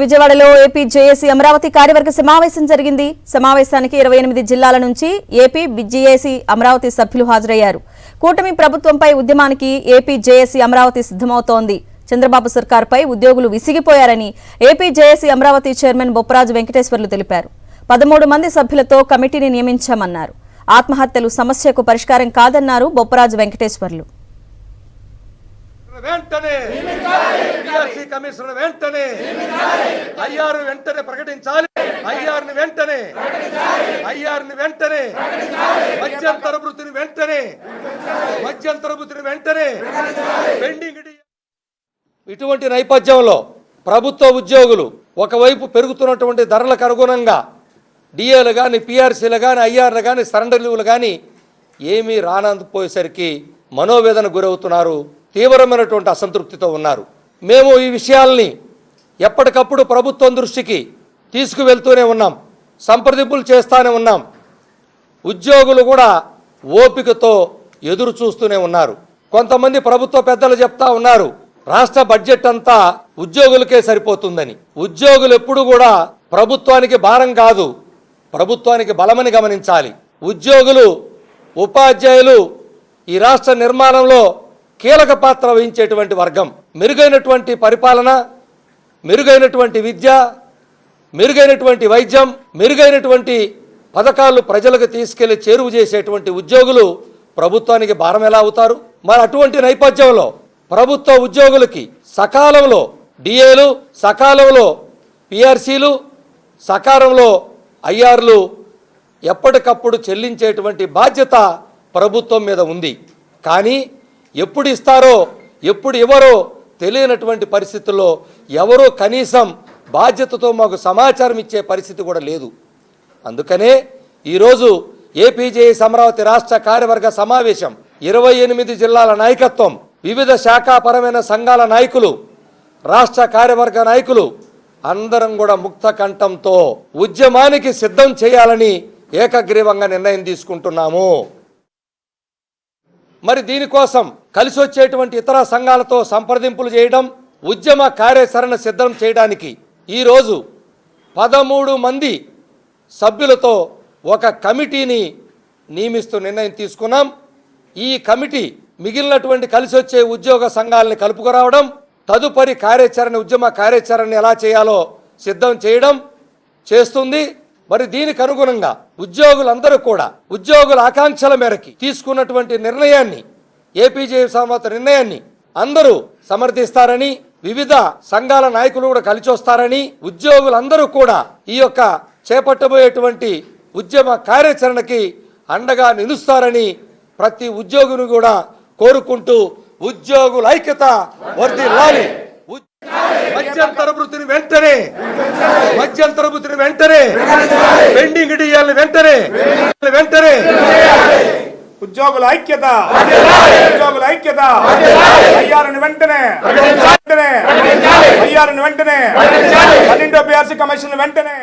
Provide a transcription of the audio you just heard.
విజయవాడలో AP JAC Amaravati కార్యవర్గ సమావేశం జరిగింది. సమావేశానికి 28 జిల్లాల నుంచి ఏపీ జేఏసీ అమరావతి సభ్యులు హాజరయ్యారు. కూటమి ప్రభుత్వంపై ఉద్యమానికి ఏపీ జేఏసీ అమరావతి సిద్ధమవుతోంది. చంద్రబాబు సర్కార్పై ఉద్యోగులు విసిగిపోయారని AP JAC Amaravati chairman Bopparaju Venkateswarlu తెలిపారు. 13 మంది సభ్యులతో కమిటీని నియమించామన్నారు. ఆత్మహత్యలు సమస్యకు పరిష్కారం కాదన్నారు బొప్పరాజు వెంకటేశ్వర్లు. వెంటనే పిఆర్సీ కమిషన్ వెంటనే ఐఆర్ వెంటనే ప్రకటించాలి. ఐఆర్ని వెంటనే మధ్యంతర వృత్తిని వెంటనే పెండింగ్. ఇటువంటి నేపథ్యంలో ప్రభుత్వ ఉద్యోగులు ఒకవైపు పెరుగుతున్నటువంటి ధరలకు అనుగుణంగా డిఏలు కానీ పిఆర్సీలు కానీ ఐఆర్లు కానీ సరెండర్ లీవ్లు కానీ ఏమీ రానందుపోయేసరికి మనోవేదన గురవుతున్నారు. తీవ్రమైనటువంటి అసంతృప్తితో ఉన్నారు. మేము ఈ విషయాల్ని ఎప్పటికప్పుడు ప్రభుత్వం దృష్టికి తీసుకువెళ్తూనే ఉన్నాం, సంప్రదింపులు చేస్తూనే ఉన్నాం. ఉద్యోగులు కూడా ఓపికతో ఎదురు చూస్తూనే ఉన్నారు. కొంతమంది ప్రభుత్వ పెద్దలు చెప్తా ఉన్నారు రాష్ట్ర బడ్జెట్ అంతా ఉద్యోగులకే సరిపోతుందని. ఉద్యోగులు ఎప్పుడు కూడా ప్రభుత్వానికి భారం కాదు, ప్రభుత్వానికి బలమని గమనించాలి. ఉద్యోగులు ఉపాధ్యాయులు ఈ రాష్ట్ర నిర్మాణంలో కీలక పాత్ర వహించేటువంటి వర్గం. మెరుగైనటువంటి పరిపాలన, మెరుగైనటువంటి విద్య, మెరుగైనటువంటి వైద్యం, మెరుగైనటువంటి పథకాలు ప్రజలకు తీసుకెళ్లి చేరువ చేసేటువంటి ఉద్యోగులు ప్రభుత్వానికి భారం ఎలా అవుతారు? మరి అటువంటి నేపథ్యంలో ప్రభుత్వ ఉద్యోగులకి సకాలంలో డిఏలు, సకాలంలో పిఆర్సీలు, సకాలంలో ఐఆర్లు ఎప్పటికప్పుడు చెల్లించేటువంటి బాధ్యత ప్రభుత్వం మీద ఉంది. కానీ ఎప్పుడు ఇస్తారో ఎప్పుడు ఇవ్వరో తెలియనటువంటి పరిస్థితుల్లో ఎవరో కనీసం బాధ్యతతో మాకు సమాచారం ఇచ్చే పరిస్థితి కూడా లేదు. అందుకనే ఈరోజు ఏపీ జేఏసీ అమరావతి రాష్ట్ర కార్యవర్గ సమావేశం 28 జిల్లాల నాయకత్వం, వివిధ శాఖాపరమైన సంఘాల నాయకులు, రాష్ట్ర కార్యవర్గ నాయకులు అందరం కూడా ముక్త కంఠంతో ఉద్యమానికి సిద్ధం చేయాలని ఏకగ్రీవంగా నిర్ణయం తీసుకుంటున్నాము. మరి దీనికోసం కలిసి వచ్చేటువంటి ఇతర సంఘాలతో సంప్రదింపులు చేయడం, ఉద్యమ కార్యాచరణ సిద్ధం చేయడానికి ఈరోజు 13 మంది సభ్యులతో ఒక కమిటీని నియమిస్తూ నిర్ణయం తీసుకున్నాం. ఈ కమిటీ మిగిలినటువంటి కలిసి వచ్చే ఉద్యోగ సంఘాలని కలుపుకురావడం, తదుపరి కార్యాచరణ ఉద్యమ కార్యాచరణ ఎలా చేయాలో సిద్ధం చేయడం చేస్తుంది. మరి దీనికి అనుగుణంగా ఉద్యోగులందరూ కూడా ఉద్యోగుల ఆకాంక్షల మేరకి తీసుకున్నటువంటి నిర్ణయాన్ని, ఏపీ జేఏసీ అమరావతి నిర్ణయాన్ని అందరూ సమర్థిస్తారని, వివిధ సంఘాల నాయకులు కూడా కలిసి వస్తారని, ఉద్యోగులందరూ కూడా ఈ యొక్క చేపట్టబోయేటువంటి ఉద్యమ కార్యాచరణకి అండగా నిలుస్తారని ప్రతి ఉద్యోగిని కూడా కోరుకుంటూ ఉద్యోగుల ఐక్యత వర్ధిల్లాలి. మధ్యంతర వృత్తిని వెంటనే పెండింగ్ డిఏల్ని వెంటనే ఉద్యోగుల ఐక్యత ఐఆర్ని వెంటనే 12 పిఆర్సీ కమిషన్ వెంటనే